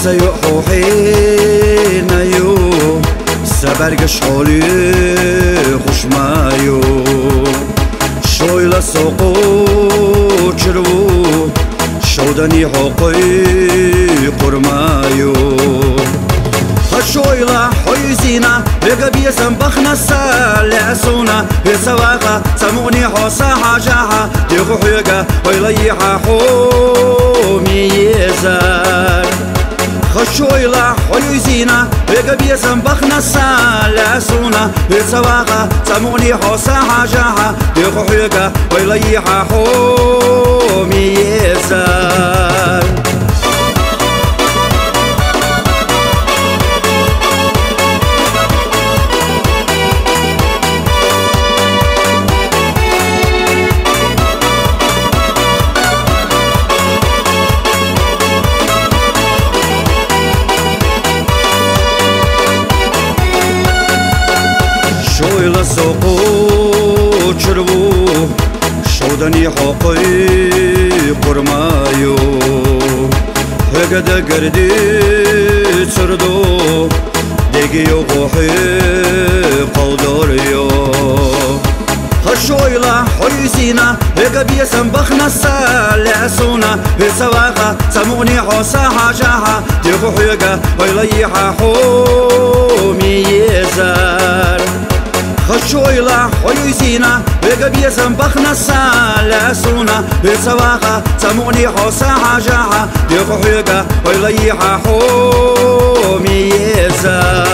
سيوحو حينيو سبرقش حولي خشمايو شوي لسوقو تشرو شودني حقي قرمايو خشوي لا حيزينا بقى بيسم بخنا سالعسونا بسواقة سموني حوصا حاجاها ديخو حيقا ويليحا حومي يزار خشوي لا حيزينا بقى بيسم بخنا سالعسونا بسواقة سموني حوصا حاجاها ديخو حيقا ويليحا حومي يزار شوي لسوقو تشربو شودني حقي قرمايو هكذا قردي تسردو ديقيو قوحي قودوريو خشوي لا حيزينا هكا بيسم بخنا سالعسونا بسواقة سموني حوصا حاجاها ديقو حيقا ويليحا حومي يزار خشوي لا حيزينا بقى بيسم بخنا سالعسونا بسواقة سموني حوصا حاجاها ديقو حيقا ويليحا حومي يزار